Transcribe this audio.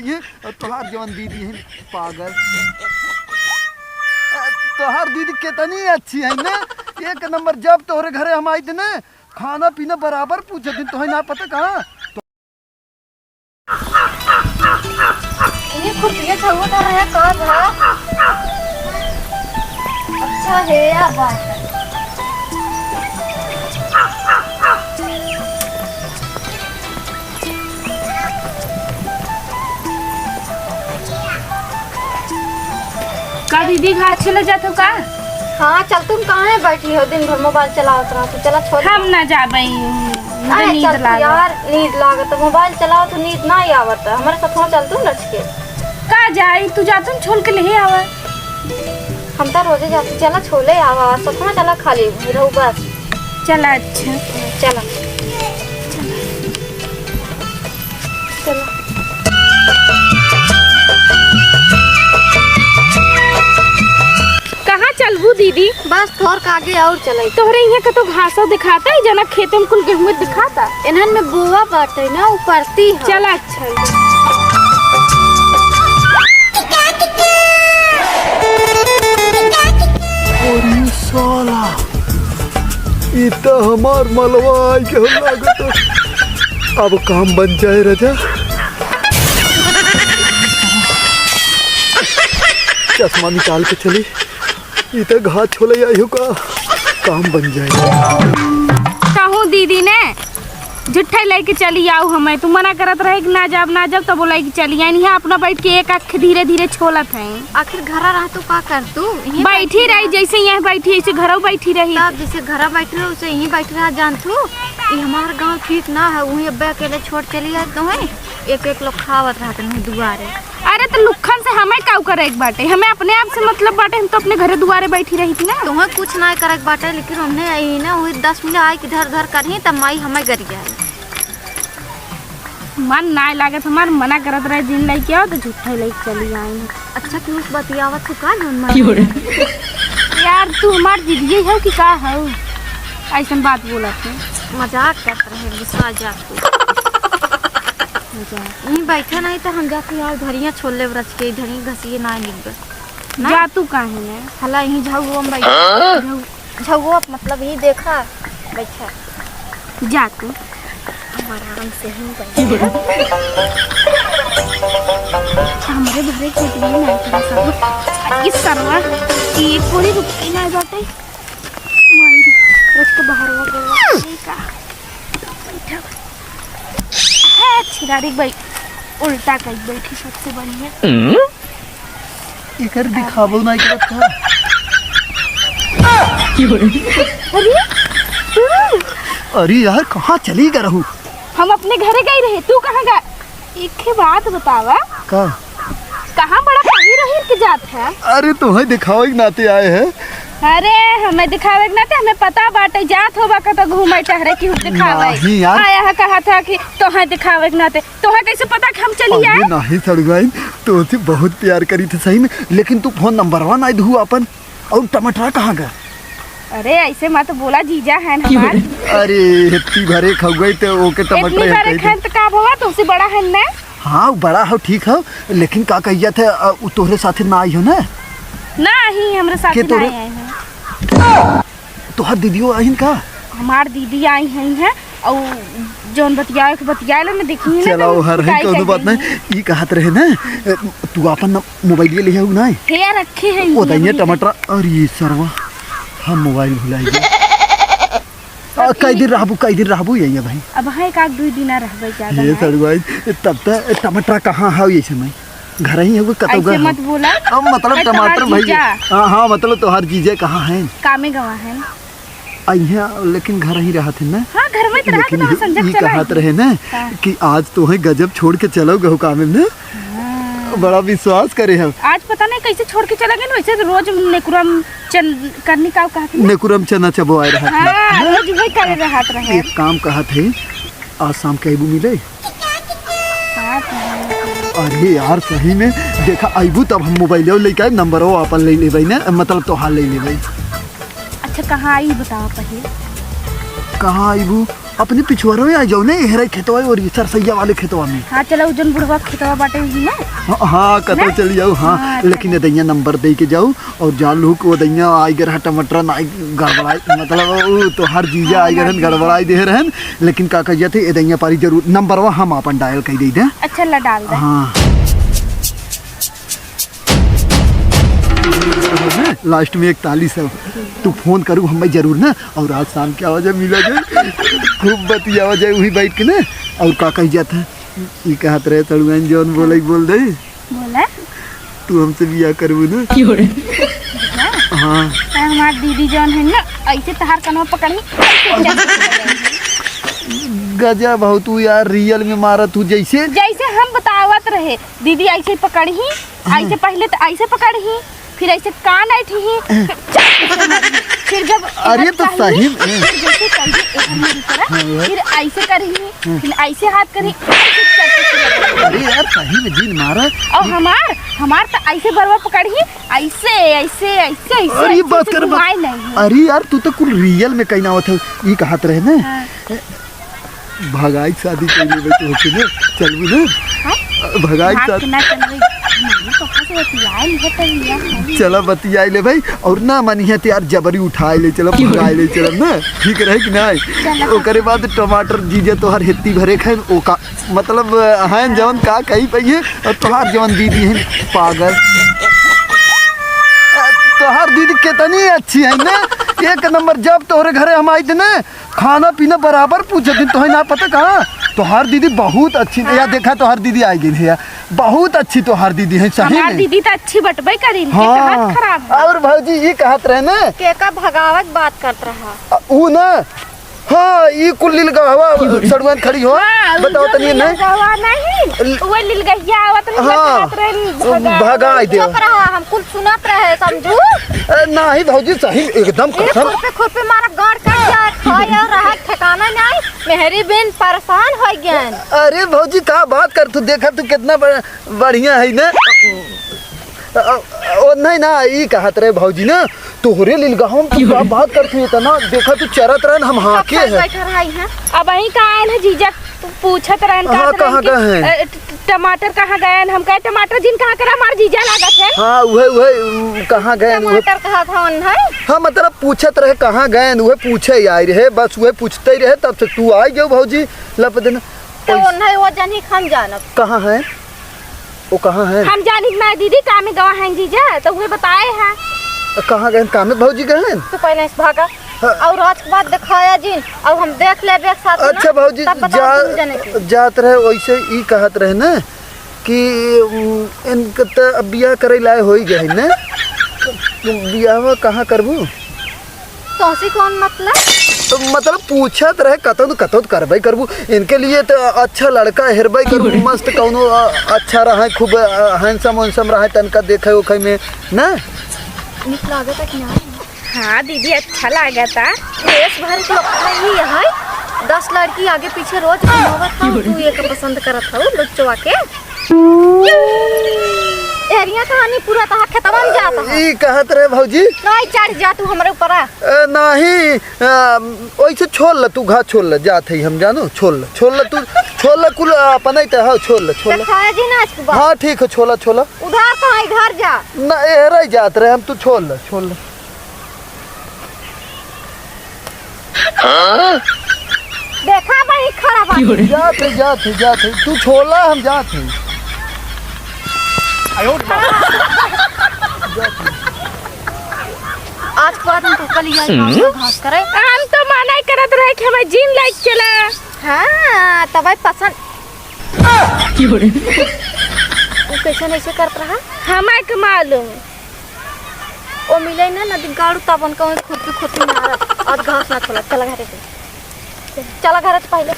है और तोहार जवन दीदी है पागल। तोहार दीदी कितनी अच्छी है ना, एक नंबर। जब तोहरे घरे हम आई थे ना, खाना पीना बराबर पूछे थे, तुम्हें ना पता कहाँ ये खुर्पिया छुआ कर रहा है कहाँ था? अच्छा है यार बात। का दीदी घाट चले जाते का? हाँ चल, तुम कहाँ है बैठी हो दिन भर मोबाइल चलावत रहा? तो चला छोड़। हम ना जाबई, मुझे नींद चल लागत यार, नींद लागत तो मोबाइल चलाओ तो नींद ना ही आवत। हमारे साथ हो चल, तू लच के का जाई तू जातुम छोड़ के ले आवा। हम तो रोजे जाते। चला छोले आवा सतना, चला खाली रहू बस। चला अच्छा चला चला। कहाँ चलबू दीदी? बस थोर के आगे और चले। तोहरे यहाँ का तो घासा दिखाता है, जना खेते में कुल गेहूं दिखाता। इन्हन में बुआ बाटे ना, ऊपरती है। चला अच्छा। साला ये तो हमार मलवा आई के हम लागत। अब काम बन जाए राजा। चश्मा निकाल के चली, ये तो घाट छोले आई हो का काम बन जाए। कहूँ दीदी ने जुट्ठे लेके चली आओ हमें, तू मना करत रहे कि ना जाब ना जाब, तो बोला कि चली आई। यहाँ अपना बैठ के एक आँख धीरे धीरे छोलत है। आखिर घरा रह तू का कर तू? बैठी रही जैसे यहाँ बैठी ऐसे घरों बैठी रही। तब जैसे घरा बैठ रहे उसे यहीं बैठ रहा। जान तू ये हमारा गांव ठीक ना है, वहीं अब्बा अकेले छोड़ चली जाए तो है। एक एक लोग खावत रहते हैं दुआरे। अरे तो लुखन से हमें का करे एक बाटे, हमें अपने आप से मतलब बाटे। हम तो अपने घरे दुआरे बैठी रही थी ना। तुम्हें कुछ ना करे बाटे, लेकिन हमने आई ना वही 10 मिनट आई इधर उधर करी तब माई हमें गर गया। मन ना लागत, हमार मना करत रहे दिन लाइक आओ तो झूठे लाइक चली आई। अच्छा क्यों बतियावत तू का जोन यार तू हमार दीदी है कि का है? ऐसा बात बोलत है, मजाक करते रहे। गुस्सा जा यहीं बैठा नहीं तो हम जाके यार धरिया छोले रच के इधर ही घसिए ना निकल जा तू काहे ने हला यहीं झगुआ में बैठा। झगुआ मतलब ही देखा बैठा। जा तू आराम से ही बैठा। हमारे भरे खेत में नहीं था सब इस सरवा ये कोई रुपए ना जाते माई रच के बाहर हो गया। ठीक है है छिरारी भाई उल्टा कई बैठी सबसे बढ़िया। इकर दिखावो ना के रखा। अरे यार कहाँ चली गया रहूं? हम अपने घरे गए रहे, तू कहाँ गया? एक बात बतावा का कहाँ बड़ा कहीं रही के जात है? अरे तुम्हें दिखावे के नाते आए हैं। अरे हमें दिखावे के नाते हमें पता बाटे जात होबा का तो घूमे टहरे की दिखावे। नहीं यार, आया है कहा था कि तोहे दिखावे के नाते तोहे कैसे पता कि हम चली आए? नहीं सड़गाई तो बहुत प्यार करी थी सही में, लेकिन तू फोन नंबर 1 आई दू अपन। और टमाटर कहाँ गया? अरे ऐसे मत बोला, जीजा है हमार। अरे इतनी भरे खा गई तो ओके इतनी टमाटर बारे खान तो का भवा तुमसे बड़ा है ना? हाँ बड़ा हो ठीक है, लेकिन का कहिया थे तोहरे साथे ना आई हो ना? नहीं हमरे साथ नहीं आए हैं। तोहर दीदियो आई का? हमार दीदी आई हैं और जोन बतियाए में देखी ना। चलो हर है कोनो बात नहीं। ई कहत रहे ना तू अपन मोबाइल ले हो ना? हे रखे हैं ओ दइया टमाटर। अरे सरवा हम मोबाइल भुलाई गए। कई दिन रहबू यही भाई? अब है एक 2 दिन रहबे ज्यादा। ये सड़वाई तब तक टमाटर कहाँ है ये समय? घर ही है कतौ ऐसे मत बोला। अब मतलब टमाटर भाई। हाँ मतलब तोहार जीजे कहाँ हैं? कामे गवा हैं आई है, लेकिन घर ही रहा थे ना। हाँ घर में तो रहा था, संजय चला कहत रहे ना कि आज तो है गजब छोड़ के चलो गहू कामे में। बड़ा विश्वास करे हम। आज पता नहीं कैसे छोड़ के चला गए ना, वैसे रोज नेकुरम करने का कहत है। नेकुरम चना चबोए रहा था। हां रोज वही करे रहत रहे। एक काम कहत है, आज शाम के आइबू मिले। अरे यार सही में देखा आइबू तब हम मोबाइल लेके आए, नंबर अपन ले लेबै ना, मतलब तोहार ले लेबै। अच्छा कहाँ आई बताओ पहले? कहाँ आइबू? अपने पिछुआरों में आ जाओ ना, हेरा खेतवा और ये सरसैया वाले खेतवा में। हाँ चलो उजन बुढ़वा खेतवा बाटे हुई ना। हाँ कतौ चली जाओ। हाँ लेकिन दैया नंबर दे के जाओ और जान लो को दैया आई गर टमाटर ना गड़बड़ाई, मतलब तो हर जीजा आई गर गड़बड़ाई दे रहन, लेकिन का कह जाते दैया पारी जरूर नंबरवा हम अपन डायल कर दे दे। अच्छा ला डाल दे। हाँ लास्ट में 41 है, तू फोन करूँ हम जरूर ना, और आज शाम के आवाज मिला जाए खूब बतिया जाए वही बैठ के ना। और का कह जाता है ये कहत रहे तड़ुआन जौन बोले बोल दे बोला तू हमसे बियाह करबू ना। हाँ हमार दीदी जौन है ना ऐसे तहार कनवा पकड़ी गजब हो तू यार, रियल में मारा तू जैसे जैसे हम बतावत रहे। दीदी ऐसे पकड़ी, ऐसे पहले तो ऐसे पकड़ी, फिर ऐसे कान ऐठी, फिर जब अरे तो सही में जैसे फिर ऐसे करी, फिर ऐसे हाथ करी। अरे यार सही में जीन मारा। और हमार तो ऐसे बरवा पकड़ी, ऐसे ऐसे ऐसे ऐसे। अरे बात कर अरे यार तू तो कुल रियल में कहीं ना होता ये कहत रहे ना भगाई शादी कर ले तो होती ना, चलबू ना भगाई शादी चला बतिया ले भाई, और ना मनिया तो यार जबरी उठाए ले चलो भगाए ले चलो ना, ठीक रहे कि नहीं। ओकरे बाद टमाटर जीजे तोहर हेती भरे खाए ओ का मतलब हैं जवन का कही पहिए, और तोहार जवन दीदी है पागल, तोहार दीदी कितनी अच्छी है ना, एक नंबर। जब तोहरे घरे हम आई थे ना खाना पीना बराबर पूछे दिन, तुम्हें ना पता कहाँ तोहार दीदी बहुत अच्छी है। या देखा तोहार दीदी आई गई है, बहुत अच्छी तोहार दीदी है सही में। दीदी तो अच्छी बटबे करी। हाँ खराब। और भाजी ये कहत रहे ना के का भगावत बात करत रहा ऊ ना। हाँ ये कुल लील गवा सड़ुआन खड़ी हो। बताओ तनी ना नहीं वो लील गया आवत रहे। हाँ भगाई दे हम कुल सुनत रहे समझू नहीं भौजी सही एकदम कसम खुरपे मारा गाड़ काट जाए खाए और रहा ठिकाना नहीं। मेहरी बिन परेशान हो गए। अरे भौजी का बात कर, तू देखा तू कितना बढ़िया है ना। ओ नहीं ना ये कहत रहे भौजी ना तोहरे लील गाँव में बात करती है ना, देखा तू चरत रहन हम हाके है। अब वही कहा है जीजा पूछत रहन हाँ कहाँ गए टमाटर कहाँ गए, हम कहे टमाटर जिन कहाँ करा हमार जीजा लागत है। हाँ वह कहाँ गए टमाटर कहा था है। हाँ मतलब पूछत रहे कहाँ गए, वह पूछे आई रहे, बस वह पूछते ही रहे, तब से तू आई जाओ भौजी लप देना। तो नहीं वो जानी हम जानब कहाँ है, वो कहाँ है हम जानी मैं दीदी काम में गवा हैं जीजा, तो वह बताए हैं कहाँ गए काम में भौजी गए। तो पहले से भागा और आज के बाद दिखाया जी अब हम देख ले एक साथ। अच्छा भौजी जात रहे वैसे ही कहत रहे ना कि इनका तो बियाह करे लाए हो ही गए ना, बियाह कहाँ करबू तोसी कौन मतलब। तो मतलब पूछत रहे कतो करबई करबू, इनके लिए तो अच्छा लड़का हेरबई करबू, मस्त कौनो अच्छा रहा खूब हैंडसम वैंडसम रहा तनका देखे उखे में ना निक लागत है कि नहीं। हाँ दीदी अच्छा लगा था। देश भर के ही है 10 लड़की आगे पीछे रोज घुमावत था, तू एक पसंद करत था लुच्चवा के। एरिया कहानी पूरा तहा खत्म हो जाता है। ई कहत रहे भौजी नहीं चढ़ जा तू हमरे ऊपर नहीं ओइसे छोड़ ल, तू घा छोड़ ल जात है हम जानो, छोड़ ल तू छोड़ ल कुल अपन ही तो छोड़ ल दिखाया जी ना आज के बाद। हाँ ठीक है छोला उधार कहाँ इधर जा ना एहरा जात रहे हम, तू छोड़ ल देखा भाई खड़ा बात जात है तू छोला हम जात है। आज के बाद हम तो कल ही घास करे। हम तो मना करत रहे कि हमें जिन लाइक चला। हाँ तब पसंद कैसे ऐसे करत रहा हमें के मालूम ओ मिले ना नदी गाड़ू तब उनका खुद मारत और घास ना छोला। चला घर से पहले